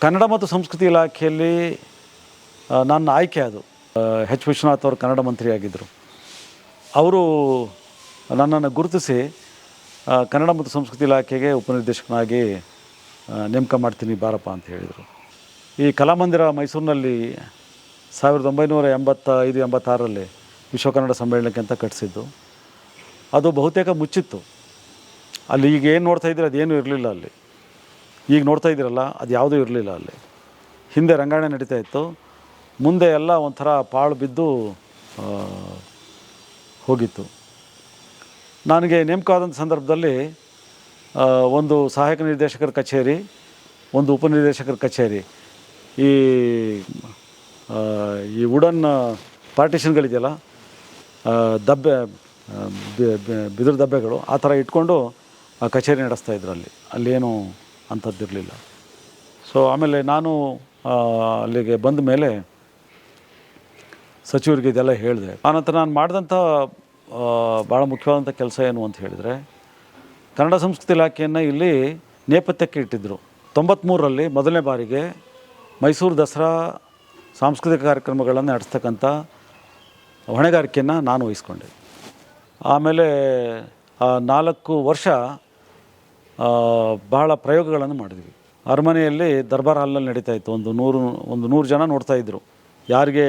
ಕನ್ನಡ ಮತ್ತು ಸಂಸ್ಕೃತಿ ಇಲಾಖೆಯಲ್ಲಿ ನನ್ನ ಆಯ್ಕೆ ಅದು ಎಚ್ ವಿಶ್ವನಾಥ್ ಅವರು ಕನ್ನಡ ಮಂತ್ರಿಯಾಗಿದ್ದರು. ಅವರು ನನ್ನನ್ನು ಗುರುತಿಸಿ ಕನ್ನಡ ಮತ್ತು ಸಂಸ್ಕೃತಿ ಇಲಾಖೆಗೆ ಉಪನಿರ್ದೇಶಕನಾಗಿ ನೇಮಕ ಮಾಡ್ತೀನಿ ಬಾರಪ್ಪ ಅಂತ ಹೇಳಿದರು. ಈ ಕಲಾಮಂದಿರ ಮೈಸೂರಿನಲ್ಲಿ 1985-86ರಲ್ಲಿ ವಿಶ್ವ ಕನ್ನಡ ಸಮ್ಮೇಳನಕ್ಕೆ ಅಂತ ಕಟ್ಟಿಸಿದ್ದು. ಅದು ಬಹುತೇಕ ಮುಚ್ಚಿತ್ತು. ಅಲ್ಲಿ ಈಗ ಏನು ನೋಡ್ತಾ ಇದ್ದೀರಿ ಅದೇನೂ ಇರಲಿಲ್ಲ. ಅಲ್ಲಿ ಈಗ ನೋಡ್ತಾ ಇದ್ದೀರಲ್ಲ ಅದು ಯಾವುದೂ ಇರಲಿಲ್ಲ. ಅಲ್ಲಿ ಹಿಂದೆ ರಂಗಾಯಣ ನಡೀತಾ ಇತ್ತು, ಮುಂದೆ ಎಲ್ಲ ಒಂಥರ ಪಾಳು ಬಿದ್ದು ಹೋಗಿತ್ತು. ನನಗೆ ನೇಮಕ ಆದಂಥ ಸಂದರ್ಭದಲ್ಲಿ ಒಂದು ಸಹಾಯಕ ನಿರ್ದೇಶಕರ ಕಚೇರಿ, ಒಂದು ಉಪನಿರ್ದೇಶಕರ ಕಚೇರಿ, ಈ ವುಡನ್ ಪಾರ್ಟಿಷನ್ಗಳಿದೆಯಲ್ಲ, ದಬ್ಬೆ ಬಿದಿರು ದಬ್ಬೆಗಳು, ಆ ಥರ ಇಟ್ಕೊಂಡು ಆ ಕಚೇರಿ ನಡೆಸ್ತಾಯಿದ್ರು. ಅಲ್ಲೇನೂ ಅಂಥದ್ದಿರಲಿಲ್ಲ. ಸೊ ಆಮೇಲೆ ನಾನು ಅಲ್ಲಿಗೆ ಬಂದ ಮೇಲೆ ಸಚಿವರಿಗೆ ಇದೆಲ್ಲ ಹೇಳಿದೆ. ಆನಂತರ ನಾನು ಮಾಡಿದಂಥ ಭಾಳ ಮುಖ್ಯವಾದಂಥ ಕೆಲಸ ಏನು ಅಂತ ಹೇಳಿದರೆ, ಕನ್ನಡ ಸಂಸ್ಕೃತಿ ಇಲಾಖೆಯನ್ನು ಇಲ್ಲಿ ನೇಪಥ್ಯಕ್ಕೆ ಇಟ್ಟಿದ್ದರು. 93ರಲ್ಲಿ ಮೊದಲನೇ ಬಾರಿಗೆ ಮೈಸೂರು ದಸರಾ ಸಾಂಸ್ಕೃತಿಕ ಕಾರ್ಯಕ್ರಮಗಳನ್ನು ನಡೆಸ್ತಕ್ಕಂಥ ಹೊಣೆಗಾರಿಕೆಯನ್ನು ನಾನು ವಹಿಸ್ಕೊಂಡೆ. ಆಮೇಲೆ 4 ವರ್ಷ ಬಹಳ ಪ್ರಯೋಗಗಳನ್ನು ಮಾಡಿದ್ವಿ. ಅರಮನೆಯಲ್ಲಿ ದರ್ಬಾರ್ ಹಾಲ್ನಲ್ಲಿ ನಡೀತಾ ಇತ್ತು. ಒಂದು 100 ಜನ ನೋಡ್ತಾಯಿದ್ರು. ಯಾರಿಗೆ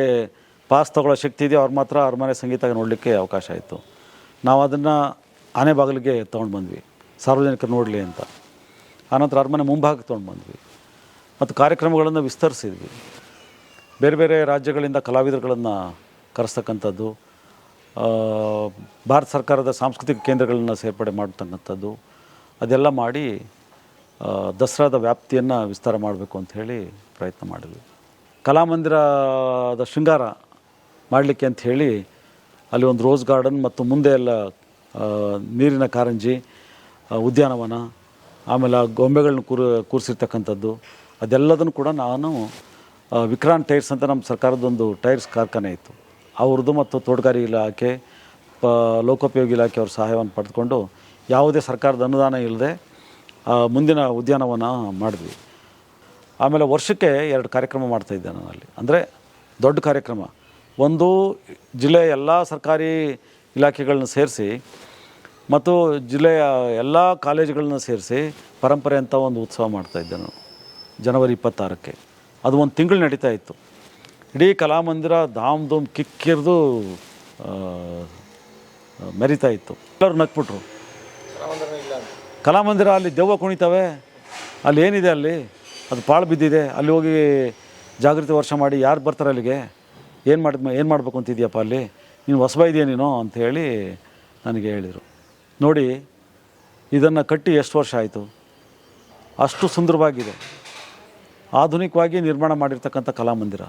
ಪಾಸ್ ತೊಗೊಳ್ಳೋ ಶಕ್ತಿ ಇದೆಯೋ ಅವ್ರು ಮಾತ್ರ ಅರಮನೆ ಸಂಗೀತ ನೋಡಲಿಕ್ಕೆ ಅವಕಾಶ ಇತ್ತು. ನಾವು ಅದನ್ನು ಆನೆ ಬಾಗಿಲಿಗೆ ತೊಗೊಂಡು ಬಂದ್ವಿ, ಸಾರ್ವಜನಿಕರು ನೋಡಲಿ ಅಂತ. ಆನಂತರ ಅರಮನೆ ಮುಂಭಾಗಕ್ಕೆ ತೊಗೊಂಡು ಬಂದ್ವಿ ಮತ್ತು ಕಾರ್ಯಕ್ರಮಗಳನ್ನು ವಿಸ್ತರಿಸಿದ್ವಿ. ಬೇರೆ ಬೇರೆ ರಾಜ್ಯಗಳಿಂದ ಕಲಾವಿದರುಗಳನ್ನು ಕರೆಸ್ತಕ್ಕಂಥದ್ದು, ಭಾರತ ಸರ್ಕಾರದ ಸಾಂಸ್ಕೃತಿಕ ಕೇಂದ್ರಗಳನ್ನು ಸೇರ್ಪಡೆ ಮಾಡ್ತಕ್ಕಂಥದ್ದು, ಅದೆಲ್ಲ ಮಾಡಿ ದಸರಾದ ವ್ಯಾಪ್ತಿಯನ್ನು ವಿಸ್ತಾರ ಮಾಡಬೇಕು ಅಂಥೇಳಿ ಪ್ರಯತ್ನ ಮಾಡಿದ್ವಿ. ಕಲಾಮಂದಿರದ ಶೃಂಗಾರ ಮಾಡಲಿಕ್ಕೆ ಅಂಥೇಳಿ ಅಲ್ಲಿ ಒಂದು ರೋಸ್ ಗಾರ್ಡನ್ ಮತ್ತು ಮುಂದೆ ಎಲ್ಲ ನೀರಿನ ಕಾರಂಜಿ, ಉದ್ಯಾನವನ, ಆಮೇಲೆ ಗೊಂಬೆಗಳನ್ನ ಕೂರಿಸಿರ್ತಕ್ಕಂಥದ್ದು, ಅದೆಲ್ಲದನ್ನು ಕೂಡ ನಾನು ವಿಕ್ರಾಂತ್ ಟೈರ್ಸ್ ಅಂತ ನಮ್ಮ ಸರ್ಕಾರದೊಂದು ಟೈರ್ಸ್ ಕಾರ್ಖಾನೆ ಇತ್ತು, ಅವ್ರದ್ದು ಮತ್ತು ತೋಟಗಾರಿಕೆ ಇಲಾಖೆ, ಲೋಕೋಪಯೋಗಿ ಇಲಾಖೆ ಅವ್ರ ಸಹಾಯವನ್ನು ಪಡೆದುಕೊಂಡು ಯಾವುದೇ ಸರ್ಕಾರದ ಅನುದಾನ ಇಲ್ಲದೆ ಮುಂದಿನ ಉದ್ಯಾನವನ ಮಾಡಿದ್ವಿ. ಆಮೇಲೆ ವರ್ಷಕ್ಕೆ 2 ಕಾರ್ಯಕ್ರಮ ಮಾಡ್ತಾಯಿದ್ದೆ ನಾನು ಅಲ್ಲಿ. ಅಂದರೆ ದೊಡ್ಡ ಕಾರ್ಯಕ್ರಮ, ಒಂದು ಜಿಲ್ಲೆಯ ಎಲ್ಲ ಸರ್ಕಾರಿ ಇಲಾಖೆಗಳನ್ನ ಸೇರಿಸಿ ಮತ್ತು ಜಿಲ್ಲೆಯ ಎಲ್ಲ ಕಾಲೇಜುಗಳನ್ನ ಸೇರಿಸಿ ಪರಂಪರೆ ಅಂತ ಒಂದು ಉತ್ಸವ ಮಾಡ್ತಾಯಿದ್ದೆ ನಾನು. ಜನವರಿ 26ಕ್ಕೆ ಅದು 1 ತಿಂಗಳು ನಡೀತಾ ಇತ್ತು. ಇಡೀ ಕಲಾಮಂದಿರ ಧಾಮ್ ಧೂಮ್ ಕಿಕ್ಕಿರಿದು ಮೆರಿತಾ ಇತ್ತು. ಎಲ್ಲರೂ ನಕ್ಬಿಟ್ರು. ಕಲಾಮಂದಿರ ಅಲ್ಲಿ ದೆವ್ವ ಕುಣಿತವೆ, ಅಲ್ಲಿ ಏನಿದೆ, ಅಲ್ಲಿ ಅದು ಪಾಳು ಬಿದ್ದಿದೆ, ಅಲ್ಲಿ ಹೋಗಿ ಜಾಗೃತಿ ವರ್ಷ ಮಾಡಿ ಯಾರು ಬರ್ತಾರೆ ಅಲ್ಲಿಗೆ, ಏನು ಮಾಡಬೇಕು ಅಂತಿದ್ಯಪ್ಪ ಅಲ್ಲಿ, ನೀನು ಹೊಸಬ ಇದೆಯಾ ನೀನು ಅಂಥೇಳಿ ನನಗೆ ಹೇಳಿದರು. ನೋಡಿ, ಇದನ್ನು ಕಟ್ಟಿ ಎಷ್ಟು ವರ್ಷ ಆಯಿತು, ಅಷ್ಟು ಸುಂದರವಾಗಿದೆ, ಆಧುನಿಕವಾಗಿ ನಿರ್ಮಾಣ ಮಾಡಿರ್ತಕ್ಕಂಥ ಕಲಾಮಂದಿರ.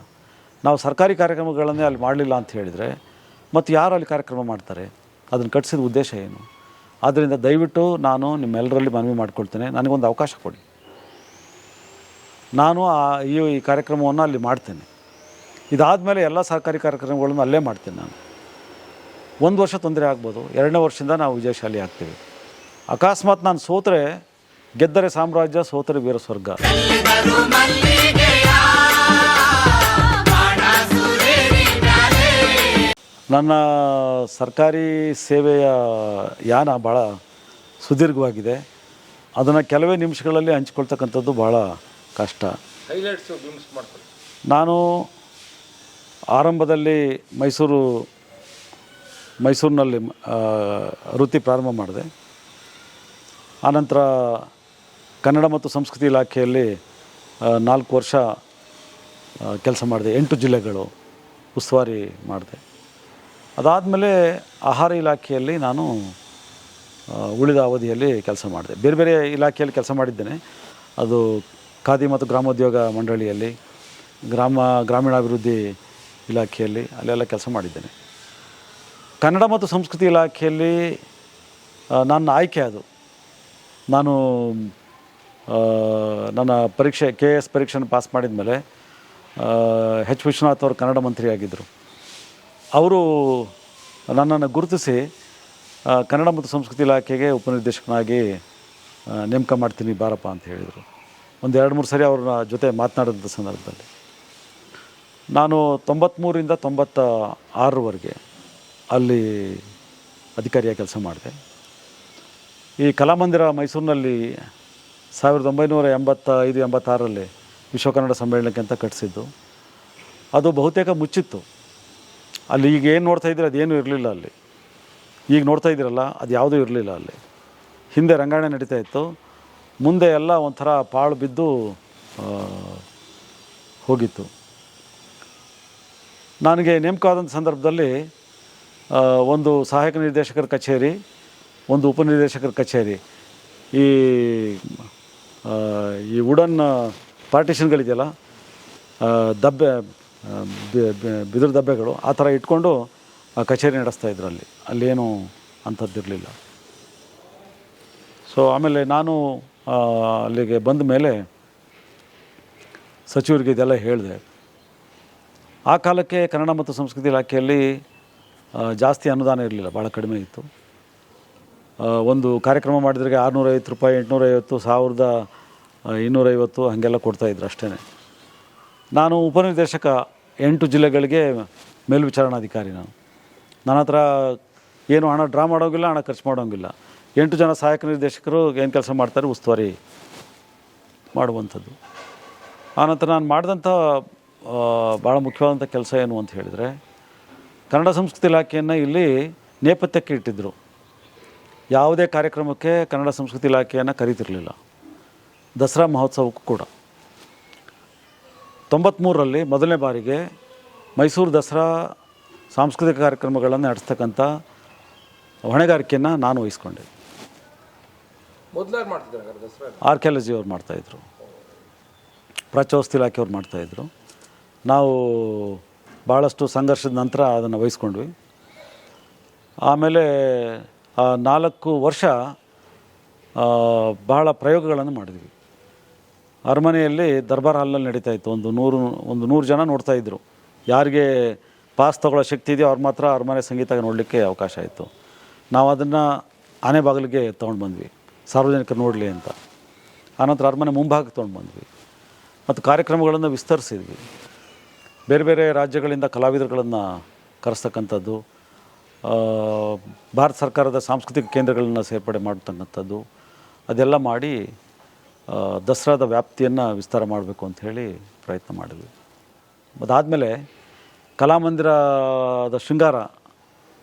ನಾವು ಸರ್ಕಾರಿ ಕಾರ್ಯಕ್ರಮಗಳನ್ನೇ ಅಲ್ಲಿ ಮಾಡಲಿಲ್ಲ ಅಂತ ಹೇಳಿದರೆ ಮತ್ತು ಯಾರು ಅಲ್ಲಿ ಕಾರ್ಯಕ್ರಮ ಮಾಡ್ತಾರೆ? ಅದನ್ನು ಕಟ್ಟಿಸಿದ ಉದ್ದೇಶ ಏನು? ಆದ್ದರಿಂದ ದಯವಿಟ್ಟು ನಾನು ನಿಮ್ಮೆಲ್ಲರಲ್ಲಿ ಮನವಿ ಮಾಡ್ಕೊಳ್ತೇನೆ, ನನಗೊಂದು ಅವಕಾಶ ಕೊಡಿ. ನಾನು ಈ ಕಾರ್ಯಕ್ರಮವನ್ನು ಅಲ್ಲಿ ಮಾಡ್ತೇನೆ. ಇದಾದಮೇಲೆ ಎಲ್ಲ ಸರ್ಕಾರಿ ಕಾರ್ಯಕ್ರಮಗಳನ್ನು ಅಲ್ಲೇ ಮಾಡ್ತೇನೆ ನಾನು. 1 ವರ್ಷ ತೊಂದರೆ ಆಗ್ಬೋದು, 2ನೇ ವರ್ಷದಿಂದ ನಾವು ವಿಜಯಶಾಲಿ ಆಗ್ತೀವಿ. ಅಕಸ್ಮಾತ್ ನಾನು ಸೋತರೆ ಗೆದ್ದರೆ ಸಾಮ್ರಾಜ್ಯ, ಸೋತರೆ ವೀರ ಸ್ವರ್ಗ. ನನ್ನ ಸರ್ಕಾರಿ ಸೇವೆಯ ಯಾನ ಭಾಳ ಸುದೀರ್ಘವಾಗಿದೆ. ಅದನ್ನು ಕೆಲವೇ ನಿಮಿಷಗಳಲ್ಲಿ ಹಂಚ್ಕೊಳ್ತಕ್ಕಂಥದ್ದು ಭಾಳ ಕಷ್ಟ. ನಾನು ಆರಂಭದಲ್ಲಿ ಮೈಸೂರಿನಲ್ಲಿ ವೃತ್ತಿ ಪ್ರಾರಂಭ ಮಾಡಿದೆ. ಆನಂತರ ಕನ್ನಡ ಮತ್ತು ಸಂಸ್ಕೃತಿ ಇಲಾಖೆಯಲ್ಲಿ 4 ವರ್ಷ ಕೆಲಸ ಮಾಡಿದೆ. 8 ಜಿಲ್ಲೆಗಳು ಉಸ್ತುವಾರಿ ಮಾಡಿದೆ. ಅದಾದಮೇಲೆ ಆಹಾರ ಇಲಾಖೆಯಲ್ಲಿ ನಾನು ಉಳಿದ ಅವಧಿಯಲ್ಲಿ ಕೆಲಸ ಮಾಡಿದೆ. ಬೇರೆ ಬೇರೆ ಇಲಾಖೆಯಲ್ಲಿ ಕೆಲಸ ಮಾಡಿದ್ದೇನೆ. ಅದು ಖಾದಿ ಮತ್ತು ಗ್ರಾಮೋದ್ಯೋಗ ಮಂಡಳಿಯಲ್ಲಿ, ಗ್ರಾಮೀಣಾಭಿವೃದ್ಧಿ ಇಲಾಖೆಯಲ್ಲಿ, ಅಲ್ಲೆಲ್ಲ ಕೆಲಸ ಮಾಡಿದ್ದೇನೆ. ಕನ್ನಡ ಮತ್ತು ಸಂಸ್ಕೃತಿ ಇಲಾಖೆಯಲ್ಲಿ ನನ್ನ ಆಯ್ಕೆ ಅದು. ನಾನು ನನ್ನ ಪರೀಕ್ಷೆ KS ಪರೀಕ್ಷೆನ ಪಾಸ್ ಮಾಡಿದ ಮೇಲೆ ಎಚ್ ವಿಶ್ವನಾಥ್ ಅವರು ಕನ್ನಡ ಮಂತ್ರಿಯಾಗಿದ್ದರು. ಅವರು ನನ್ನನ್ನು ಗುರುತಿಸಿ ಕನ್ನಡ ಮತ್ತು ಸಂಸ್ಕೃತಿ ಇಲಾಖೆಗೆ ಉಪನಿರ್ದೇಶಕನಾಗಿ ನೇಮಕ ಮಾಡ್ತೀನಿ ಬಾರಪ್ಪ ಅಂತ ಹೇಳಿದರು. ಒಂದು 2-3 ಸರಿ ಅವ್ರ ಜೊತೆ ಮಾತನಾಡಿದ ಸಂದರ್ಭದಲ್ಲಿ ನಾನು 93ರಿಂದ 96ರವರೆಗೆ ಅಲ್ಲಿ ಅಧಿಕಾರಿಯಾಗಿ ಕೆಲಸ ಮಾಡಿದೆ. ಈ ಕಲಾಮಂದಿರ ಮೈಸೂರಿನಲ್ಲಿ 1985-86ರಲ್ಲಿ ವಿಶ್ವ ಕನ್ನಡ ಸಮ್ಮೇಳನಕ್ಕೆ ಅಂತ ಕಟ್ಟಿಸಿದ್ದು. ಅದು ಬಹುತೇಕ ಮುಚ್ಚಿತ್ತು. ಅಲ್ಲಿ ಈಗ ಏನು ನೋಡ್ತಾ ಇದ್ದೀರಿ ಅದೇನೂ ಇರಲಿಲ್ಲ ಅಲ್ಲಿ. ಈಗ ನೋಡ್ತಾ ಇದ್ದೀರಲ್ಲ ಅದು ಯಾವುದೂ ಇರಲಿಲ್ಲ ಅಲ್ಲಿ. ಹಿಂದೆ ರಂಗಾಯಣ ನಡೀತಾ ಇತ್ತು, ಮುಂದೆ ಎಲ್ಲ ಒಂಥರ ಪಾಳು ಬಿದ್ದು ಹೋಗಿತ್ತು. ನನಗೆ ನೇಮಕವಾದಂಥ ಸಂದರ್ಭದಲ್ಲಿ ಒಂದು ಸಹಾಯಕ ನಿರ್ದೇಶಕರ ಕಚೇರಿ, ಒಂದು ಉಪನಿರ್ದೇಶಕರ ಕಚೇರಿ, ಈ ವುಡನ್ ಪಾರ್ಟಿಷನ್ಗಳಿದೆಯಲ್ಲ, ದಬ್ಬೆ ಬಿದಿರು ದಬ್ಬೆಗಳು, ಆ ಥರ ಇಟ್ಕೊಂಡು ಕಚೇರಿ ನಡೆಸ್ತಾಯಿದ್ರು. ಅಲ್ಲೇನೂ ಅಂಥದ್ದಿರಲಿಲ್ಲ. ಸೊ ಆಮೇಲೆ ನಾನು ಅಲ್ಲಿಗೆ ಬಂದ ಮೇಲೆ ಸಚಿವರಿಗೆ ಇದೆಲ್ಲ ಹೇಳಿದೆ. ಆ ಕಾಲಕ್ಕೆ ಕನ್ನಡ ಮತ್ತು ಸಂಸ್ಕೃತಿ ಇಲಾಖೆಯಲ್ಲಿ ಜಾಸ್ತಿ ಅನುದಾನ ಇರಲಿಲ್ಲ, ಭಾಳ ಕಡಿಮೆ ಇತ್ತು. ಒಂದು ಕಾರ್ಯಕ್ರಮ ಮಾಡಿದ್ರೆ ₹650, ₹850, $1250 ಹಾಗೆಲ್ಲ ಕೊಡ್ತಾಯಿದ್ರು ಅಷ್ಟೇ. ನಾನು ಉಪನಿರ್ದೇಶಕ 8 ಜಿಲ್ಲೆಗಳಿಗೆ ಮೇಲ್ವಿಚಾರಣಾಧಿಕಾರಿ. ನನ್ನ ಹತ್ರ ಏನು ಹಣ ಡ್ರಾ ಮಾಡೋಂಗಿಲ್ಲ, ಹಣ ಖರ್ಚು ಮಾಡೋಂಗಿಲ್ಲ. 8 ಜನ ಸಹಾಯಕ ನಿರ್ದೇಶಕರು ಏನು ಕೆಲಸ ಮಾಡ್ತಾರೆ, ಉಸ್ತುವಾರಿ ಮಾಡುವಂಥದ್ದು. ಆನಂತರ ನಾನು ಮಾಡಿದಂಥ ಭಾಳ ಮುಖ್ಯವಾದಂಥ ಕೆಲಸ ಏನು ಅಂತ ಹೇಳಿದರೆ, ಕನ್ನಡ ಸಂಸ್ಕೃತಿ ಇಲಾಖೆಯನ್ನು ಇಲ್ಲಿ ನೇಪಥ್ಯಕ್ಕೆ ಇಟ್ಟಿದ್ದರು. ಯಾವುದೇ ಕಾರ್ಯಕ್ರಮಕ್ಕೆ ಕನ್ನಡ ಸಂಸ್ಕೃತಿ ಇಲಾಖೆಯನ್ನು ಕರೀತಿರಲಿಲ್ಲ. ದಸರಾ ಮಹೋತ್ಸವಕ್ಕೂ ಕೂಡ 93ರಲ್ಲಿ ಮೊದಲನೇ ಬಾರಿಗೆ ಮೈಸೂರು ದಸರಾ ಸಾಂಸ್ಕೃತಿಕ ಕಾರ್ಯಕ್ರಮಗಳನ್ನು ನಡೆಸ್ತಕ್ಕಂಥ ಹೊಣೆಗಾರಿಕೆಯನ್ನು ನಾನು ವಹಿಸ್ಕೊಂಡೆ. ಆರ್ಕಿಯಾಲಜಿ ಅವ್ರು ಮಾಡ್ತಾಯಿದ್ರು, ಪ್ರಾಚ್ಯವಸ್ತು ಇಲಾಖೆಯವ್ರು ಮಾಡ್ತಾಯಿದ್ರು. ನಾವು ಭಾಳಷ್ಟು ಸಂಘರ್ಷದ ನಂತರ ಅದನ್ನು ವಹಿಸ್ಕೊಂಡ್ವಿ. ಆಮೇಲೆ 4 ವರ್ಷ ಬಹಳ ಪ್ರಯೋಗಗಳನ್ನು ಮಾಡಿದ್ವಿ. ಅರಮನೆಯಲ್ಲಿ ದರ್ಬಾರ್ ಹಾಲ್ನಲ್ಲಿ ನಡೀತಾ ಇತ್ತು. ಒಂದು 100 ಜನ ನೋಡ್ತಾಯಿದ್ರು. ಯಾರಿಗೆ ಪಾಸ್ ತೊಗೊಳ್ಳೋ ಶಕ್ತಿ ಇದೆಯೋ ಅವ್ರು ಮಾತ್ರ ಅರಮನೆ ಸಂಗೀತ ನೋಡಲಿಕ್ಕೆ ಅವಕಾಶ ಇತ್ತು. ನಾವು ಅದನ್ನು ಆನೆ ಬಾಗಿಲಿಗೆ ತೊಗೊಂಡು ಬಂದ್ವಿ, ಸಾರ್ವಜನಿಕರು ನೋಡಲಿ ಅಂತ. ಆನಂತರ ಅರಮನೆ ಮುಂಭಾಗಕ್ಕೆ ತೊಗೊಂಡು ಬಂದ್ವಿ ಮತ್ತು ಕಾರ್ಯಕ್ರಮಗಳನ್ನು ವಿಸ್ತರಿಸಿದ್ವಿ. ಬೇರೆ ಬೇರೆ ರಾಜ್ಯಗಳಿಂದ ಕಲಾವಿದರುಗಳನ್ನು ಕರೆಸ್ತಕ್ಕಂಥದ್ದು, ಭಾರತ ಸರ್ಕಾರದ ಸಾಂಸ್ಕೃತಿಕ ಕೇಂದ್ರಗಳನ್ನು ಸೇರ್ಪಡೆ ಮಾಡ್ತಕ್ಕಂಥದ್ದು, ಅದೆಲ್ಲ ಮಾಡಿ ದಸರಾದ ವ್ಯಾಪ್ತಿಯನ್ನು ವಿಸ್ತಾರ ಮಾಡಬೇಕು ಅಂಥೇಳಿ ಪ್ರಯತ್ನ ಮಾಡಿದ್ವಿ. ಅದಾದಮೇಲೆ ಕಲಾಮಂದಿರದ ಶೃಂಗಾರ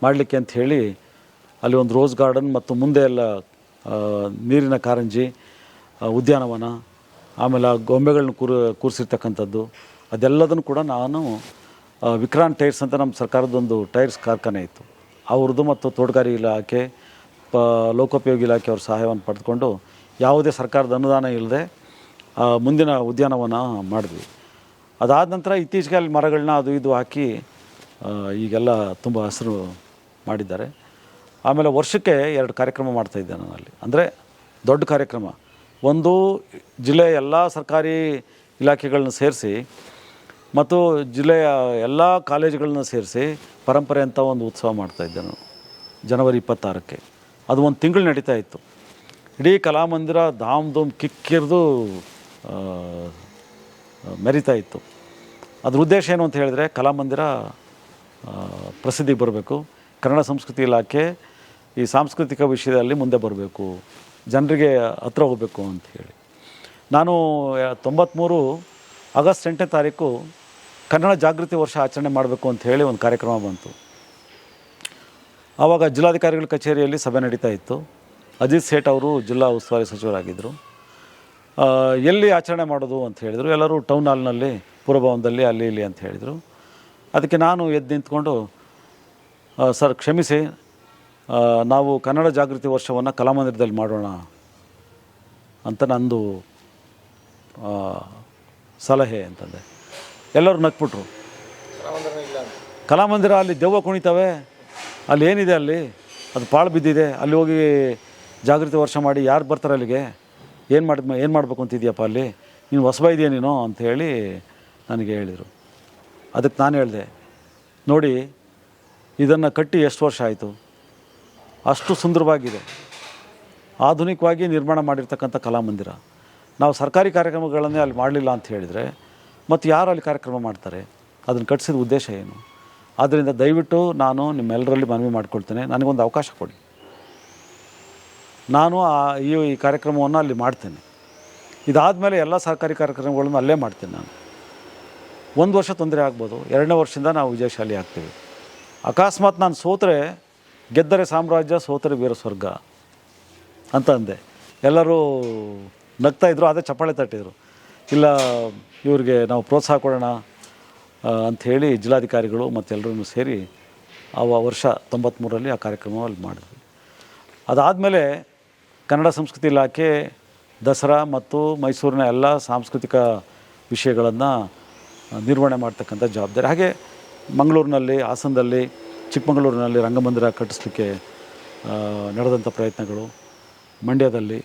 ಮಾಡಲಿಕ್ಕೆ ಅಂಥೇಳಿ ಅಲ್ಲಿ ಒಂದು ರೋಸ್ ಗಾರ್ಡನ್ ಮತ್ತು ಮುಂದೆ ಎಲ್ಲ ನೀರಿನ ಕಾರಂಜಿ, ಉದ್ಯಾನವನ, ಆಮೇಲೆ ಆ ಗೊಂಬೆಗಳನ್ನ ಕೂರಿಸಿರ್ತಕ್ಕಂಥದ್ದು, ಅದೆಲ್ಲದನ್ನು ಕೂಡ ನಾನು ವಿಕ್ರಾಂತ್ ಟೈರ್ಸ್ ಅಂತ ನಮ್ಮ ಸರ್ಕಾರದೊಂದು ಟೈರ್ಸ್ ಕಾರ್ಖಾನೆ ಇತ್ತು, ಅವ್ರದ್ದು ಮತ್ತು ತೋಟಗಾರಿಕೆ ಇಲಾಖೆ, ಲೋಕೋಪಯೋಗಿ ಇಲಾಖೆಯವ್ರ ಸಹಾಯವನ್ನು ಪಡೆದುಕೊಂಡು ಯಾವುದೇ ಸರ್ಕಾರದ ಅನುದಾನ ಇಲ್ಲದೆ ಮುಂದಿನ ಉದ್ಯಾನವನ ಮಾಡಿದ್ವಿ. ಅದಾದ ನಂತರ ಇತ್ತೀಚೆಗೆ ಅಲ್ಲಿ ಮರಗಳನ್ನ ಅದು ಇದು ಹಾಕಿ ಈಗೆಲ್ಲ ತುಂಬ ಹಸಿರು ಮಾಡಿದ್ದಾರೆ. ಆಮೇಲೆ ವರ್ಷಕ್ಕೆ 2 ಕಾರ್ಯಕ್ರಮ ಮಾಡ್ತಾಯಿದ್ದೆ ನಾನು ಅಲ್ಲಿ. ಅಂದರೆ ದೊಡ್ಡ ಕಾರ್ಯಕ್ರಮ, ಒಂದು ಜಿಲ್ಲೆಯ ಎಲ್ಲ ಸರ್ಕಾರಿ ಇಲಾಖೆಗಳನ್ನ ಸೇರಿಸಿ ಮತ್ತು ಜಿಲ್ಲೆಯ ಎಲ್ಲ ಕಾಲೇಜುಗಳನ್ನ ಸೇರಿಸಿ ಪರಂಪರೆ ಅಂತ ಒಂದು ಉತ್ಸವ ಮಾಡ್ತಾಯಿದ್ದೆ ನಾನು. ಜನವರಿ 26ಕ್ಕೆ ಅದು 1 ತಿಂಗಳು ನಡೀತಾ ಇತ್ತು. ಇಡೀ ಕಲಾಮಂದಿರ ಧಾಮ್ ಧೂಮ್ ಕಿಕ್ಕಿರಿದು ಮೆರಿತಾ ಇತ್ತು. ಅದ್ರ ಉದ್ದೇಶ ಏನು ಅಂತ ಹೇಳಿದ್ರೆ, ಕಲಾಮಂದಿರ ಪ್ರಸಿದ್ಧಿಗೆ ಬರಬೇಕು, ಕನ್ನಡ ಸಂಸ್ಕೃತಿ ಇಲಾಖೆ ಈ ಸಾಂಸ್ಕೃತಿಕ ವಿಷಯದಲ್ಲಿ ಮುಂದೆ ಬರಬೇಕು, ಜನರಿಗೆ ಹತ್ರ ಹೋಗಬೇಕು ಅಂತ ಹೇಳಿ. ನಾನು 93 ಆಗಸ್ಟ್ 8ನೇ ತಾರೀಕು ಕನ್ನಡ ಜಾಗೃತಿ ವರ್ಷ ಆಚರಣೆ ಮಾಡಬೇಕು ಅಂತ ಹೇಳಿ ಒಂದು ಕಾರ್ಯಕ್ರಮ ಬಂತು. ಆವಾಗ ಜಿಲ್ಲಾಧಿಕಾರಿಗಳ ಕಚೇರಿಯಲ್ಲಿ ಸಭೆ ನಡೀತಾ ಇತ್ತು. ಅಜಿತ್ ಸೇಠ್ ಅವರು ಜಿಲ್ಲಾ ಉಸ್ತುವಾರಿ ಸಚಿವರಾಗಿದ್ದರು. ಎಲ್ಲಿ ಆಚರಣೆ ಮಾಡೋದು ಅಂತ ಹೇಳಿದರು. ಎಲ್ಲರೂ ಟೌನ್ ಹಾಲ್ನಲ್ಲಿ, ಪುರಭವನದಲ್ಲಿ, ಅಲ್ಲಿ ಇಲ್ಲಿ ಅಂತ ಹೇಳಿದರು. ಅದಕ್ಕೆ ನಾನು ಎದ್ದು ನಿಂತ್ಕೊಂಡು, ಸರ್ ಕ್ಷಮಿಸಿ, ನಾವು ಕನ್ನಡ ಜಾಗೃತಿ ವರ್ಷವನ್ನು ಕಲಾಮಂದಿರದಲ್ಲಿ ಮಾಡೋಣ ಅಂತ ನಂದು ಸಲಹೆ ಅಂತಂದೆ. ಎಲ್ಲರೂ ನಕ್ಬಿಟ್ರು. ಕಲಾಮಂದಿರ ಅಲ್ಲಿ ದೆವ್ವ ಕುಣಿತವೆ, ಅಲ್ಲಿ ಏನಿದೆ, ಅಲ್ಲಿ ಅದು ಪಾಳು ಬಿದ್ದಿದೆ, ಅಲ್ಲಿ ಹೋಗಿ ಜಾಗೃತಿ ವರ್ಷ ಮಾಡಿ ಯಾರು ಬರ್ತಾರೆ ಅಲ್ಲಿಗೆ, ಏನು ಮಾಡಬೇಕು ಅಂತಿದ್ಯಪ್ಪ ಅಲ್ಲಿ, ನೀನು ಹೊಸಬ ಇದೆಯಾ ನೀನು ಅಂಥೇಳಿ ನನಗೆ ಹೇಳಿದರು. ಅದಕ್ಕೆ ನಾನು ಹೇಳಿದೆ, ನೋಡಿ ಇದನ್ನು ಕಟ್ಟಿ ಎಷ್ಟು ವರ್ಷ ಆಯಿತು, ಅಷ್ಟು ಸುಂದರವಾಗಿದೆ, ಆಧುನಿಕವಾಗಿ ನಿರ್ಮಾಣ ಮಾಡಿರ್ತಕ್ಕಂಥ ಕಲಾಮಂದಿರ. ನಾವು ಸರ್ಕಾರಿ ಕಾರ್ಯಕ್ರಮಗಳನ್ನೇ ಅಲ್ಲಿ ಮಾಡಲಿಲ್ಲ ಅಂತ ಹೇಳಿದರೆ ಮತ್ತು ಯಾರು ಅಲ್ಲಿ ಕಾರ್ಯಕ್ರಮ ಮಾಡ್ತಾರೆ? ಅದನ್ನು ಕಟ್ಟಿಸಿದ ಉದ್ದೇಶ ಏನು? ಆದ್ದರಿಂದ ದಯವಿಟ್ಟು ನಾನು ನಿಮ್ಮೆಲ್ಲರಲ್ಲಿ ಮನವಿ ಮಾಡ್ಕೊಳ್ತೇನೆ, ನನಗೊಂದು ಅವಕಾಶ ಕೊಡಿ. ನಾನು ಈ ಕಾರ್ಯಕ್ರಮವನ್ನು ಅಲ್ಲಿ ಮಾಡ್ತೇನೆ. ಇದಾದಮೇಲೆ ಎಲ್ಲ ಸರ್ಕಾರಿ ಕಾರ್ಯಕ್ರಮಗಳನ್ನು ಅಲ್ಲೇ ಮಾಡ್ತೀನಿ ನಾನು. 1 ವರ್ಷ ತೊಂದರೆ ಆಗ್ಬೋದು, 2ನೇ ವರ್ಷದಿಂದ ನಾವು ವಿಜಯಶಾಲಿ ಆಗ್ತೀವಿ. ಅಕಸ್ಮಾತ್ ನಾನು ಸೋತರೆ ಗೆದ್ದರೆ ಸಾಮ್ರಾಜ್ಯ, ಸೋತರೆ ವೀರ ಸ್ವರ್ಗ ಅಂತ ಅಂದೆ. ಎಲ್ಲರೂ ನಗ್ತಾಯಿದ್ರು, ಅದೇ ಚಪ್ಪಾಳೆ ತಟ್ಟಿದ್ರು. ಇಲ್ಲ, ಇವ್ರಿಗೆ ನಾವು ಪ್ರೋತ್ಸಾಹ ಕೊಡೋಣ ಅಂಥೇಳಿ ಜಿಲ್ಲಾಧಿಕಾರಿಗಳು ಮತ್ತೆಲ್ಲರೂ ಸೇರಿ ವರ್ಷ 93ರಲ್ಲಿ ಆ ಕಾರ್ಯಕ್ರಮವನ್ನು ಮಾಡಿದ್ವಿ. ಅದಾದಮೇಲೆ ಕನ್ನಡ ಸಂಸ್ಕೃತಿ ಇಲಾಖೆ ದಸರಾ ಮತ್ತು ಮೈಸೂರಿನ ಎಲ್ಲ ಸಾಂಸ್ಕೃತಿಕ ವಿಷಯಗಳನ್ನು ನಿರ್ವಹಣೆ ಮಾಡ್ತಕ್ಕಂಥ ಜವಾಬ್ದಾರಿ. ಹಾಗೆ ಮಂಗಳೂರಿನಲ್ಲಿ, ಹಾಸನದಲ್ಲಿ, ಚಿಕ್ಕಮಗಳೂರಿನಲ್ಲಿ ರಂಗಮಂದಿರ ಕಟ್ಟಿಸ್ಲಿಕ್ಕೆ ನಡೆದಂಥ ಪ್ರಯತ್ನಗಳು, ಮಂಡ್ಯದಲ್ಲಿ,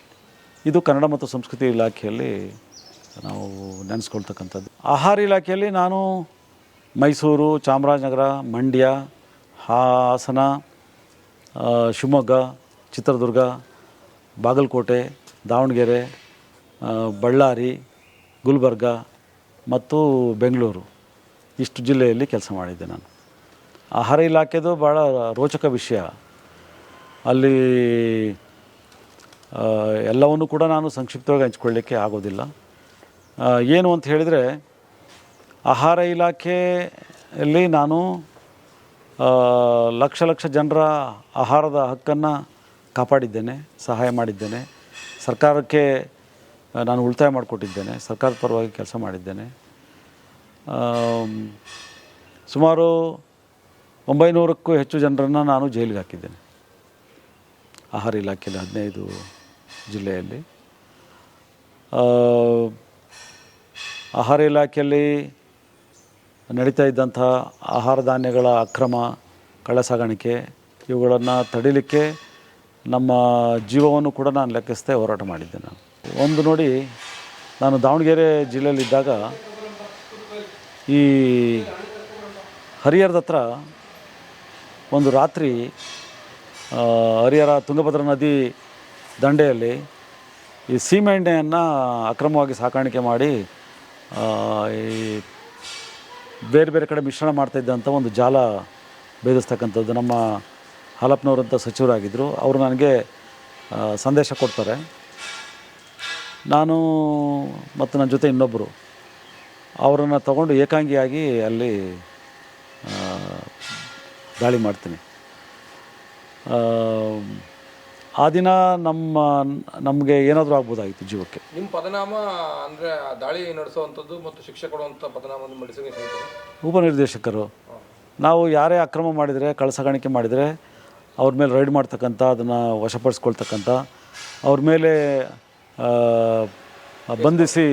ಇದು ಕನ್ನಡ ಮತ್ತು ಸಂಸ್ಕೃತಿ ಇಲಾಖೆಯಲ್ಲಿ ನಾವು ನೆನೆಸ್ಕೊಳ್ತಕ್ಕಂಥದ್ದು. ಆಹಾರ ಇಲಾಖೆಯಲ್ಲಿ ನಾನು ಮೈಸೂರು, ಚಾಮರಾಜನಗರ, ಮಂಡ್ಯ, ಹಾಸನ, ಶಿವಮೊಗ್ಗ, ಚಿತ್ರದುರ್ಗ, ಬಾಗಲಕೋಟೆ, ದಾವಣಗೆರೆ, ಬಳ್ಳಾರಿ, ಗುಲ್ಬರ್ಗ ಮತ್ತು ಬೆಂಗಳೂರು, ಇಷ್ಟು ಜಿಲ್ಲೆಯಲ್ಲಿ ಕೆಲಸ ಮಾಡಿದ್ದೆ ನಾನು. ಆಹಾರ ಇಲಾಖೆದು ಭಾಳ ರೋಚಕ ವಿಷಯ. ಅಲ್ಲಿ ಎಲ್ಲವನ್ನೂ ಕೂಡ ನಾನು ಸಂಕ್ಷಿಪ್ತವಾಗಿ ಹಂಚ್ಕೊಳ್ಳಿಕ್ಕೆ ಆಗೋದಿಲ್ಲ. ಏನು ಅಂತ ಹೇಳಿದರೆ, ಆಹಾರ ಇಲಾಖೆಯಲ್ಲಿ ನಾನು ಲಕ್ಷ ಲಕ್ಷ ಜನರ ಆಹಾರದ ಹಕ್ಕನ್ನು ಕಾಪಾಡಿದ್ದೇನೆ, ಸಹಾಯ ಮಾಡಿದ್ದೇನೆ. ಸರ್ಕಾರಕ್ಕೆ ನಾನು ಉಳಿತಾಯ ಮಾಡಿಕೊಟ್ಟಿದ್ದೇನೆ, ಸರ್ಕಾರದ ಪರವಾಗಿ ಕೆಲಸ ಮಾಡಿದ್ದೇನೆ. ಸುಮಾರು 900ಕ್ಕೂ ಹೆಚ್ಚು ಜನರನ್ನು ನಾನು ಜೈಲಿಗೆ ಹಾಕಿದ್ದೇನೆ ಆಹಾರ ಇಲಾಖೆಯಲ್ಲಿ, 15 ಜಿಲ್ಲೆಯಲ್ಲಿ. ಆಹಾರ ಇಲಾಖೆಯಲ್ಲಿ ನಡೀತಾ ಇದ್ದಂಥ ಆಹಾರ ಧಾನ್ಯಗಳ ಅಕ್ರಮ, ಕಳ್ಳಸಾಗಾಣಿಕೆ ಇವುಗಳನ್ನು ತಡಿಲಿಕ್ಕೆ ನಮ್ಮ ಜೀವವನ್ನು ಕೂಡ ನಾನು ಲೆಕ್ಕಿಸದೆ ಹೋರಾಟ ಮಾಡಿದ್ದೆ ನಾನು. ಒಂದು ನೋಡಿ, ನಾನು ದಾವಣಗೆರೆ ಜಿಲ್ಲೆಯಲ್ಲಿದ್ದಾಗ ಈ ಹರಿಹರದ ಹತ್ರ ಒಂದು ರಾತ್ರಿ ಹರಿಹರ ತುಂಗಭದ್ರಾ ನದಿ ದಂಡೆಯಲ್ಲಿ ಈ ಸೀಮೆಎಣ್ಣೆಯನ್ನು ಅಕ್ರಮವಾಗಿ ಸಾಕಾಣಿಕೆ ಮಾಡಿ ಈ ಬೇರೆ ಬೇರೆ ಕಡೆ ಮಿಶ್ರಣ ಮಾಡ್ತಾಯಿದ್ದಂಥ ಒಂದು ಜಾಲ ಭೇದಿಸ್ತಕ್ಕಂಥದ್ದು. ನಮ್ಮ ಹಾಲಪ್ಪನವರಂಥ ಸಚಿವರಾಗಿದ್ದರು, ಅವರು ನನಗೆ ಸಂದೇಶ ಕೊಡ್ತಾರೆ. ನಾನು ಮತ್ತು ನನ್ನ ಜೊತೆ ಇನ್ನೊಬ್ಬರು ಅವರನ್ನು ತಗೊಂಡು ಏಕಾಂಗಿಯಾಗಿ ಅಲ್ಲಿ ದಾಳಿ ಮಾಡ್ತೀನಿ. ಆ ದಿನ ನಮಗೆ ಏನಾದರೂ ಆಗ್ಬೋದಾಗಿತ್ತು ಜೀವಕ್ಕೆ. ನಿಮ್ಮ ಪದನಾಮ ಅಂದರೆ ದಾಳಿ ನಡೆಸುವಂಥದ್ದು ಮತ್ತು ಶಿಕ್ಷೆ ಕೊಡುವಂಥ ಪದನಾಮ ಉಪನಿರ್ದೇಶಕರು. ನಾವು ಯಾರೇ ಅಕ್ರಮ ಮಾಡಿದರೆ, ಕಳ್ಳಸಾಗಾಣಿಕೆ ಮಾಡಿದರೆ ಅವ್ರ ಮೇಲೆ ರೈಡ್ ಮಾಡ್ತಕ್ಕಂಥ, ಅದನ್ನು ವಶಪಡಿಸ್ಕೊಳ್ತಕ್ಕಂಥ, ಅವ್ರ ಮೇಲೆ ಬಂಧಿಸಿ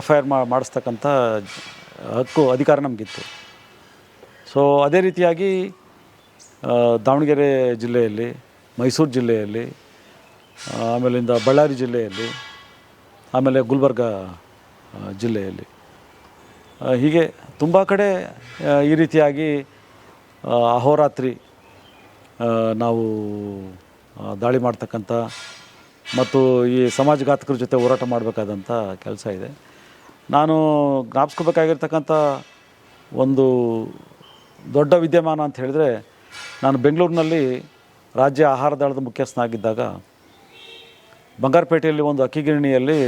FIR ಮಾಡಿಸ್ತಕ್ಕಂಥ ಹಕ್ಕು, ಅಧಿಕಾರ ನಮಗಿತ್ತು. ಸೊ ಅದೇ ರೀತಿಯಾಗಿ ದಾವಣಗೆರೆ ಜಿಲ್ಲೆಯಲ್ಲಿ, ಮೈಸೂರು ಜಿಲ್ಲೆಯಲ್ಲಿ, ಆಮೇಲಿಂದ ಬಳ್ಳಾರಿ ಜಿಲ್ಲೆಯಲ್ಲಿ, ಆಮೇಲೆ ಗುಲ್ಬರ್ಗ ಜಿಲ್ಲೆಯಲ್ಲಿ, ಹೀಗೆ ತುಂಬ ಕಡೆ ಈ ರೀತಿಯಾಗಿ ಅಹೋರಾತ್ರಿ ನಾವು ದಾಳಿ ಮಾಡ್ತಕ್ಕಂಥ ಮತ್ತು ಈ ಸಮಾಜಘಾತಕರ ಜೊತೆ ಹೋರಾಟ ಮಾಡಬೇಕಾದಂಥ ಕೆಲಸ ಇದೆ. ನಾನು ಜ್ಞಾಪಿಸ್ಕೋಬೇಕಾಗಿರ್ತಕ್ಕಂಥ ಒಂದು ದೊಡ್ಡ ವಿದ್ಯಮಾನ ಅಂತ ಹೇಳಿದ್ರೆ, ನಾನು ಬೆಂಗಳೂರಿನಲ್ಲಿ ರಾಜ್ಯ ಆಹಾರ ದಳದ ಮುಖ್ಯಸ್ಥನಾಗಿದ್ದಾಗ ಬಂಗಾರಪೇಟೆಯಲ್ಲಿ ಒಂದು ಅಕ್ಕಿಗಿರಣಿಯಲ್ಲಿ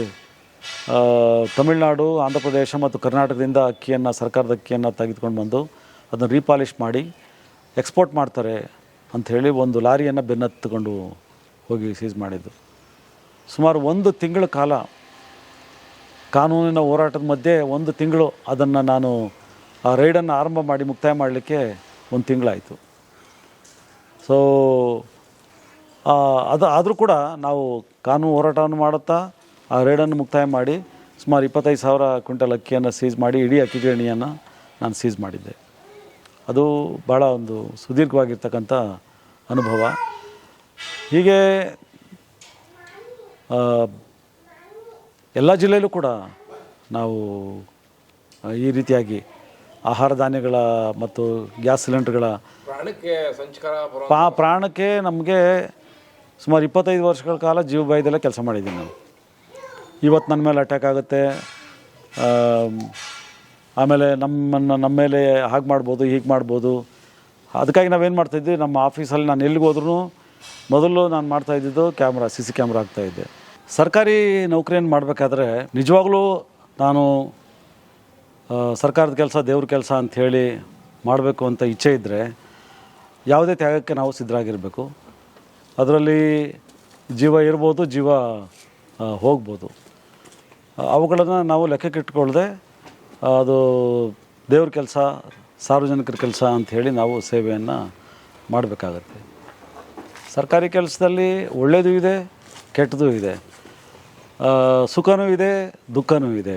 ತಮಿಳುನಾಡು, ಆಂಧ್ರ ಪ್ರದೇಶ ಮತ್ತು ಕರ್ನಾಟಕದಿಂದ ಅಕ್ಕಿಯನ್ನು, ಸರ್ಕಾರದ ಅಕ್ಕಿಯನ್ನು ತೆಗೆದುಕೊಂಡು ಬಂದು ಅದನ್ನು ರೀಪಾಲಿಷ್ ಮಾಡಿ ಎಕ್ಸ್ಪೋರ್ಟ್ ಮಾಡ್ತಾರೆ ಅಂಥೇಳಿ ಒಂದು ಲಾರಿಯನ್ನು ಬೆನ್ನತ್ತುಕೊಂಡು ಹೋಗಿ ಸೀಸ್ ಮಾಡಿದ್ದು. ಸುಮಾರು 1 ತಿಂಗಳ ಕಾಲ ಕಾನೂನಿನ ಹೋರಾಟದ ಮಧ್ಯೆ 1 ತಿಂಗಳು ಅದನ್ನು ನಾನು ಆ ರೈಡನ್ನು ಆರಂಭ ಮಾಡಿ ಮುಕ್ತಾಯ ಮಾಡಲಿಕ್ಕೆ 1 ತಿಂಗಳಾಯಿತು. ಸೊ ಆದರೂ ಕೂಡ ನಾವು ಕಾನೂನು ಹೋರಾಟವನ್ನು ಮಾಡುತ್ತಾ ಆ ರೈಡನ್ನು ಮುಕ್ತಾಯ ಮಾಡಿ ಸುಮಾರು 25,000 ಕ್ವಿಂಟಲ್ ಅಕ್ಕಿಯನ್ನು ಸೀಸ್ ಮಾಡಿ ಇಡೀ ಅಕ್ಕಿಗಿರಣಿಯನ್ನು ನಾನು ಸೀಸ್ ಮಾಡಿದ್ದೆ. ಅದು ಭಾಳ ಒಂದು ಸುದೀರ್ಘವಾಗಿರ್ತಕ್ಕಂಥ ಅನುಭವ. ಹೀಗೆ ಎಲ್ಲ ಜಿಲ್ಲೆಯಲ್ಲೂ ಕೂಡ ನಾವು ಈ ರೀತಿಯಾಗಿ ಆಹಾರ ಧಾನ್ಯಗಳ ಮತ್ತು ಗ್ಯಾಸ್ ಸಿಲಿಂಡರ್ಗಳ ಪ್ರಾಣಕ್ಕೆ ನಮಗೆ ಸುಮಾರು 25 ವರ್ಷಗಳ ಕಾಲ ಜೀವ ಭಯದಲ್ಲೇ ಕೆಲಸ ಮಾಡಿದ್ದೀನಿ ನಾನು. ಇವತ್ತು ನನ್ನ ಮೇಲೆ ಅಟ್ಯಾಕ್ ಆಗುತ್ತೆ, ಆಮೇಲೆ ನಮ್ಮ ಮೇಲೆ ಹಾಗೆ ಮಾಡ್ಬೋದು ಹೀಗೆ ಮಾಡ್ಬೋದು. ಅದಕ್ಕಾಗಿ ನಾವೇನು ಮಾಡ್ತಾಯಿದ್ವಿ, ನಮ್ಮ ಆಫೀಸಲ್ಲಿ ನಾನು ಎಲ್ಲಿಗೆ ಹೋದ್ರೂ ಮೊದಲು ನಾನು ಮಾಡ್ತಾಯಿದ್ದಿದ್ದು ಕ್ಯಾಮ್ರಾ, CC ಕ್ಯಾಮ್ರಾ ಹಾಕ್ತಾಯಿದ್ದೆ. ಸರ್ಕಾರಿ ನೌಕರಿಯನ್ನು ಮಾಡಬೇಕಾದ್ರೆ ನಿಜವಾಗ್ಲೂ ನಾನು ಸರ್ಕಾರದ ಕೆಲಸ ದೇವ್ರ ಕೆಲಸ ಅಂಥೇಳಿ ಮಾಡಬೇಕು ಅಂತ ಇಚ್ಛೆ ಇದ್ದರೆ ಯಾವುದೇ ತ್ಯಾಗಕ್ಕೆ ನಾವು ಸಿದ್ಧರಾಗಿರಬೇಕು. ಅದರಲ್ಲಿ ಜೀವ ಇರ್ಬೋದು, ಜೀವ ಹೋಗ್ಬೋದು. ಅವುಗಳನ್ನು ನಾವು ಲೆಕ್ಕಕ್ಕೆ ಇಟ್ಕೊಳ್ದೆ ಅದು ದೇವ್ರ ಕೆಲಸ, ಸಾರ್ವಜನಿಕರ ಕೆಲಸ ಅಂಥೇಳಿ ನಾವು ಸೇವೆಯನ್ನು ಮಾಡಬೇಕಾಗತ್ತೆ. ಸರ್ಕಾರಿ ಕೆಲಸದಲ್ಲಿ ಒಳ್ಳೆಯದು ಇದೆ, ಕೆಟ್ಟದ್ದು ಇದೆ, ಸುಖನೂ ಇದೆ, ದುಃಖನೂ ಇದೆ.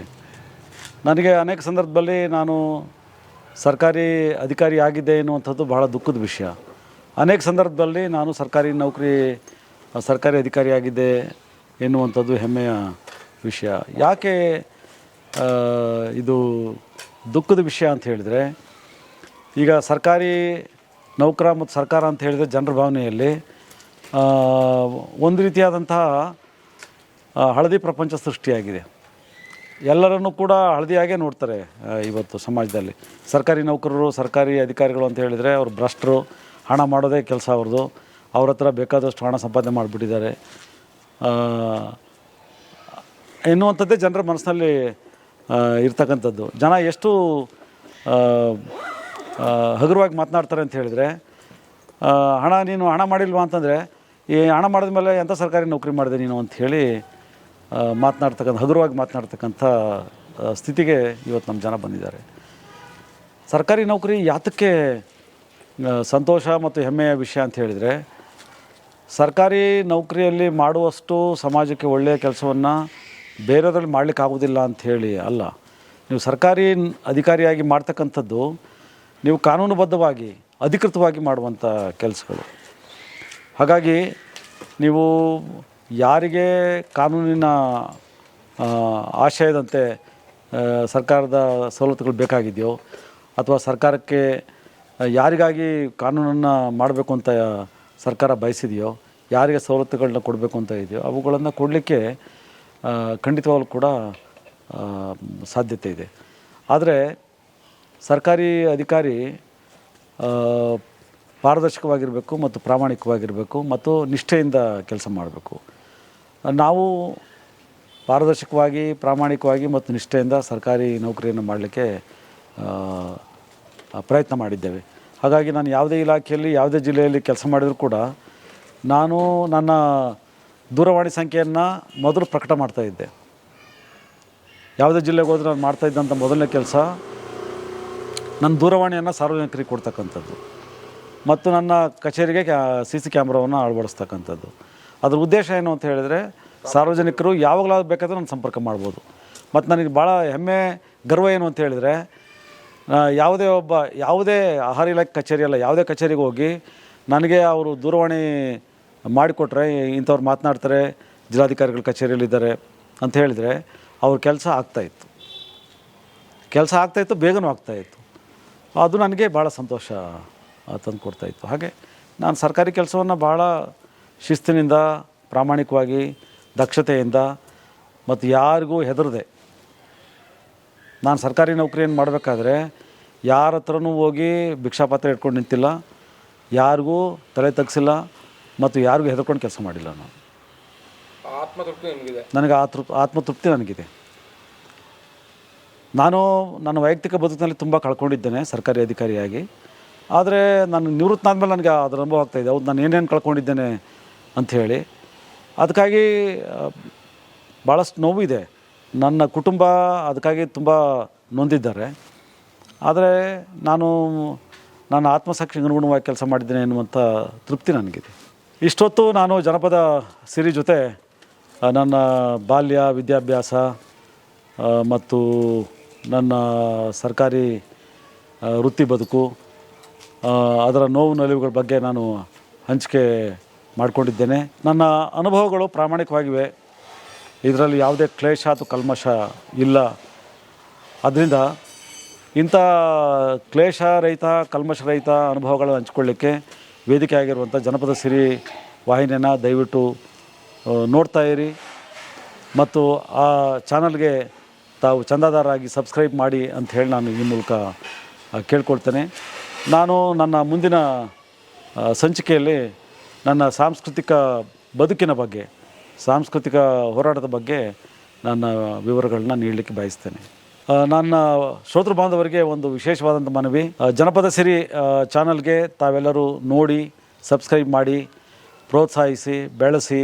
ನನಗೆ ಅನೇಕ ಸಂದರ್ಭದಲ್ಲಿ ನಾನು ಸರ್ಕಾರಿ ಅಧಿಕಾರಿ ಆಗಿದ್ದೆ ಎನ್ನುವಂಥದ್ದು ಬಹಳ ದುಃಖದ ವಿಷಯ. ಅನೇಕ ಸಂದರ್ಭದಲ್ಲಿ ನಾನು ಸರ್ಕಾರಿ ಅಧಿಕಾರಿ ಆಗಿದ್ದೆ ಎನ್ನುವಂಥದ್ದು ಹೆಮ್ಮೆಯ ವಿಷಯ. ಯಾಕೆ ಇದು ದುಃಖದ ವಿಷಯ ಅಂತ ಹೇಳಿದರೆ, ಈಗ ಸರ್ಕಾರಿ ನೌಕರ ಮತ್ತು ಸರ್ಕಾರ ಅಂತ ಹೇಳಿದರೆ ಜನರ ಭಾವನೆಯಲ್ಲಿ ಒಂದು ರೀತಿಯಾದಂತಹ ಹಳದಿ ಪ್ರಪಂಚ ಸೃಷ್ಟಿಯಾಗಿದೆ. ಎಲ್ಲರನ್ನೂ ಕೂಡ ಹಳದಿಯಾಗೇ ನೋಡ್ತಾರೆ ಇವತ್ತು ಸಮಾಜದಲ್ಲಿ. ಸರ್ಕಾರಿ ನೌಕರರು, ಸರ್ಕಾರಿ ಅಧಿಕಾರಿಗಳು ಅಂತ ಹೇಳಿದರೆ ಅವರು ಭ್ರಷ್ಟರು, ಹಣ ಮಾಡೋದೇ ಕೆಲಸ ಅವ್ರದ್ದು, ಅವ್ರ ಹತ್ರ ಬೇಕಾದಷ್ಟು ಹಣ ಸಂಪಾದನೆ ಮಾಡಿಬಿಟ್ಟಿದ್ದಾರೆ ಎನ್ನುವಂಥದ್ದೇ ಜನರ ಮನಸ್ಸಿನಲ್ಲಿ ಇರ್ತಕ್ಕಂಥದ್ದು. ಜನ ಎಷ್ಟು ಹಗುರವಾಗಿ ಮಾತನಾಡ್ತಾರೆ ಅಂತ ಹೇಳಿದರೆ, ನೀನು ಹಣ ಮಾಡಿಲ್ವಾ ಅಂತಂದರೆ, ಈ ಹಣ ಮಾಡಿದ ಮೇಲೆ ಎಂಥ ಸರ್ಕಾರಿ ನೌಕರಿ ಮಾಡಿದೆ ನೀನು ಅಂಥೇಳಿ ಹಗುರವಾಗಿ ಮಾತನಾಡ್ತಕ್ಕಂಥ ಸ್ಥಿತಿಗೆ ಇವತ್ತು ನಮ್ಮ ಜನ ಬಂದಿದ್ದಾರೆ. ಸರ್ಕಾರಿ ನೌಕರಿ ಯಾತಕ್ಕೆ ಸಂತೋಷ ಮತ್ತು ಹೆಮ್ಮೆಯ ವಿಷಯ ಅಂತ ಹೇಳಿದರೆ, ಸರ್ಕಾರಿ ನೌಕರಿಯಲ್ಲಿ ಮಾಡುವಷ್ಟು ಸಮಾಜಕ್ಕೆ ಒಳ್ಳೆಯ ಕೆಲಸವನ್ನು ಬೇರೆಯದ್ರಲ್ಲಿ ಮಾಡಲಿಕ್ಕಾಗೋದಿಲ್ಲ ಅಂಥೇಳಿ ಅಲ್ಲ. ನೀವು ಸರ್ಕಾರಿ ಅಧಿಕಾರಿಯಾಗಿ ಮಾಡ್ತಕ್ಕಂಥದ್ದು ನೀವು ಕಾನೂನುಬದ್ಧವಾಗಿ ಅಧಿಕೃತವಾಗಿ ಮಾಡುವಂಥ ಕೆಲಸಗಳು. ಹಾಗಾಗಿ ನೀವು ಯಾರಿಗೆ ಕಾನೂನಿನ ಆಶಯದಂತೆ ಸರ್ಕಾರದ ಸವಲತ್ತುಗಳು ಬೇಕಾಗಿದೆಯೋ, ಅಥವಾ ಸರ್ಕಾರಕ್ಕೆ ಯಾರಿಗಾಗಿ ಕಾನೂನನ್ನು ಮಾಡಬೇಕು ಅಂತ ಸರ್ಕಾರ ಬಯಸಿದೆಯೋ, ಯಾರಿಗೆ ಸವಲತ್ತುಗಳನ್ನ ಕೊಡಬೇಕು ಅಂತ ಇದೆಯೋ ಅವುಗಳನ್ನು ಕೊಡಲಿಕ್ಕೆ ಖಂಡಿತವಾಗ್ಲೂ ಕೂಡ ಸಾಧ್ಯತೆ ಇದೆ. ಆದರೆ ಸರ್ಕಾರಿ ಅಧಿಕಾರಿ ಪಾರದರ್ಶಕವಾಗಿರಬೇಕು ಮತ್ತು ಪ್ರಾಮಾಣಿಕವಾಗಿರಬೇಕು ಮತ್ತು ನಿಷ್ಠೆಯಿಂದ ಕೆಲಸ ಮಾಡಬೇಕು. ನಾವು ಪಾರದರ್ಶಕವಾಗಿ, ಪ್ರಾಮಾಣಿಕವಾಗಿ ಮತ್ತು ನಿಷ್ಠೆಯಿಂದ ಸರ್ಕಾರಿ ನೌಕರಿಯನ್ನು ಮಾಡಲಿಕ್ಕೆ ಪ್ರಯತ್ನ ಮಾಡಿದ್ದೇವೆ. ಹಾಗಾಗಿ ನಾನು ಯಾವುದೇ ಇಲಾಖೆಯಲ್ಲಿ, ಯಾವುದೇ ಜಿಲ್ಲೆಯಲ್ಲಿ ಕೆಲಸ ಮಾಡಿದರೂ ಕೂಡ ನಾನು ನನ್ನ ದೂರವಾಣಿ ಸಂಖ್ಯೆಯನ್ನು ಮೊದಲು ಪ್ರಕಟ ಮಾಡ್ತಾಯಿದ್ದೆ. ಯಾವುದೇ ಜಿಲ್ಲೆಗೆ ಹೋದ್ರೆ ನಾನು ಮಾಡ್ತಾಯಿದ್ದಂಥ ಮೊದಲನೇ ಕೆಲಸ ನನ್ನ ದೂರವಾಣಿಯನ್ನು ಸಾರ್ವಜನಿಕರಿಗೆ ಕೊಡ್ತಕ್ಕಂಥದ್ದು ಮತ್ತು ನನ್ನ ಕಚೇರಿಗೆ CC ಕ್ಯಾಮ್ರಾವನ್ನು ಅಳವಡಿಸ್ತಕ್ಕಂಥದ್ದು. ಅದರ ಉದ್ದೇಶ ಏನು ಅಂತ ಹೇಳಿದರೆ, ಸಾರ್ವಜನಿಕರು ಯಾವಾಗಲಾದ್ರೂ ಬೇಕಾದರೂ ನಾನು ಸಂಪರ್ಕ ಮಾಡ್ಬೋದು. ಮತ್ತು ನನಗೆ ಭಾಳ ಹೆಮ್ಮೆ, ಗರ್ವ ಏನು ಅಂತ ಹೇಳಿದರೆ, ಯಾವುದೇ ಆಹಾರ ಇಲಾಖೆ ಕಚೇರಿ ಅಲ್ಲ, ಯಾವುದೇ ಕಚೇರಿಗೆ ಹೋಗಿ ನನಗೆ ಅವರು ದೂರವಾಣಿ ಮಾಡಿಕೊಟ್ರೆ, ಇಂಥವ್ರು ಮಾತನಾಡ್ತಾರೆ, ಜಿಲ್ಲಾಧಿಕಾರಿಗಳ ಕಚೇರಿಯಲ್ಲಿದ್ದಾರೆ ಅಂತ ಹೇಳಿದರೆ ಅವ್ರ ಕೆಲಸ ಆಗ್ತಾಯಿತ್ತು, ಬೇಗನೂ ಆಗ್ತಾಯಿತ್ತು. ಅದು ನನಗೆ ಭಾಳ ಸಂತೋಷ ತಂದು ಕೊಡ್ತಾಯಿತ್ತು. ಹಾಗೆ ನಾನು ಸರ್ಕಾರಿ ಕೆಲಸವನ್ನು ಭಾಳ ಶಿಸ್ತಿನಿಂದ, ಪ್ರಾಮಾಣಿಕವಾಗಿ, ದಕ್ಷತೆಯಿಂದ ಮತ್ತು ಯಾರಿಗೂ ಹೆದರದೆ ನಾನು ಸರ್ಕಾರಿ ನೌಕರಿಯನ್ನು ಮಾಡಬೇಕಾದ್ರೆ ಯಾರ ಹತ್ರನೂ ಹೋಗಿ ಭಿಕ್ಷಾಪಾತ್ರ ಇಟ್ಕೊಂಡು ನಿಂತಿಲ್ಲ, ಯಾರಿಗೂ ತಲೆ ತಗ್ಸಿಲ್ಲ ಮತ್ತು ಯಾರಿಗೂ ಹೆದರ್ಕೊಂಡು ಕೆಲಸ ಮಾಡಿಲ್ಲ. ನಾನು ಆತ್ಮತೃಪ್ತಿ ನಿಮಗಿದೆ? ನನಗೆ ಆತ್ಮತೃಪ್ತಿ ನನಗಿದೆ. ನಾನು ನನ್ನ ವೈಯಕ್ತಿಕ ಬದುಕಿನಲ್ಲಿ ತುಂಬ ಕಳ್ಕೊಂಡಿದ್ದೇನೆ ಸರ್ಕಾರಿ ಅಧಿಕಾರಿಯಾಗಿ. ಆದರೆ ನಾನು ನಿವೃತ್ತ ಆದಮೇಲೆ ನನಗೆ ಅದರ ಅನುಭವ ಆಗ್ತಾಯಿದೆ, ಹೌದು ನಾನು ಏನೇನು ಕಳ್ಕೊಂಡಿದ್ದೇನೆ ಅಂಥೇಳಿ. ಅದಕ್ಕಾಗಿ ಭಾಳಷ್ಟು ನೋವು ಇದೆ. ನನ್ನ ಕುಟುಂಬ ಅದಕ್ಕಾಗಿ ತುಂಬ ನೊಂದಿದ್ದಾರೆ. ಆದರೆ ನಾನು ನನ್ನ ಆತ್ಮಸಾಕ್ಷಿಗೆ ಅನುಗುಣವಾಗಿ ಕೆಲಸ ಮಾಡಿದ್ದೇನೆ ಎನ್ನುವಂಥ ತೃಪ್ತಿ ನನಗಿದೆ. ಇಷ್ಟೊತ್ತು ನಾನು ಜನಪದ ಸಿರಿ ಜೊತೆ ನನ್ನ ಬಾಲ್ಯ, ವಿದ್ಯಾಭ್ಯಾಸ ಮತ್ತು ನನ್ನ ಸರ್ಕಾರಿ ವೃತ್ತಿ ಬದುಕು, ಅದರ ನೋವು ನಲಿವುಗಳ ಬಗ್ಗೆ ನಾನು ಹಂಚಿಕೆ ಮಾಡಿಕೊಂಡಿದ್ದೇನೆ. ನನ್ನ ಅನುಭವಗಳು ಪ್ರಾಮಾಣಿಕವಾಗಿವೆ, ಇದರಲ್ಲಿ ಯಾವುದೇ ಕ್ಲೇಶ ಅಥವಾ ಕಲ್ಮಶ ಇಲ್ಲ. ಅದರಿಂದ ಇಂಥ ಕ್ಲೇಶರಹಿತ, ಕಲ್ಮಶರಹಿತ ಅನುಭವಗಳನ್ನು ಹಂಚ್ಕೊಳ್ಳಿಕ್ಕೆ ವೇದಿಕೆ ಆಗಿರುವಂಥ ಜನಪದ ಸಿರಿ ವಾಹಿನಿಯನ್ನು ದಯವಿಟ್ಟು ನೋಡ್ತಾ ಇರಿ ಮತ್ತು ಆ ಚಾನಲ್ಗೆ ತಾವು ಚಂದಾದಾರರಾಗಿ ಸಬ್ಸ್ಕ್ರೈಬ್ ಮಾಡಿ ಅಂತ ಹೇಳಿ ನಾನು ಈ ಮೂಲಕ ಕೇಳ್ಕೊಳ್ತೇನೆ. ನಾನು ನನ್ನ ಮುಂದಿನ ಸಂಚಿಕೆಯಲ್ಲಿ ನನ್ನ ಸಾಂಸ್ಕೃತಿಕ ಬದುಕಿನ ಬಗ್ಗೆ, ಸಾಂಸ್ಕೃತಿಕ ಹೋರಾಟದ ಬಗ್ಗೆ ನನ್ನ ವಿವರಗಳನ್ನ ನೀಡಲಿಕ್ಕೆ ಬಯಸ್ತೇನೆ. ನನ್ನ ಶ್ರೋತೃ ಬಾಂಧವರಿಗೆ ಒಂದು ವಿಶೇಷವಾದಂಥ ಮನವಿ, ಜನಪದ ಸಿರಿ ಚಾನಲ್ಗೆ ತಾವೆಲ್ಲರೂ ನೋಡಿ ಸಬ್ಸ್ಕ್ರೈಬ್ ಮಾಡಿ ಪ್ರೋತ್ಸಾಹಿಸಿ ಬೆಳೆಸಿ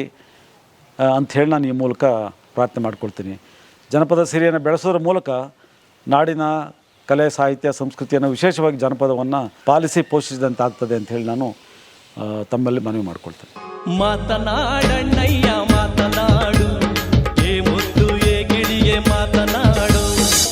ಅಂಥೇಳಿ ನಾನು ಈ ಮೂಲಕ ಪ್ರಾರ್ಥನೆ ಮಾಡ್ಕೊಳ್ತೀನಿ. ಜನಪದ ಸಿರಿಯನ್ನು ಬೆಳೆಸೋದ್ರ ಮೂಲಕ ನಾಡಿನ ಕಲೆ ಸಾಹಿತ್ಯ ಸಂಸ್ಕೃತಿಯನ್ನು ವಿಶೇಷವಾಗಿ ಜನಪದವನ್ನು ಪಾಲಿಸಿ ಪೋಷಿಸಿದಂತಾಗ್ತದೆ ಅಂಥೇಳಿ ನಾನು ತಮ್ಮಲ್ಲಿ ಮನವಿ ಮಾಡ್ಕೊಳ್ತೇನೆ. ಮಾತನಾಡಣ್ಣಯ್ಯ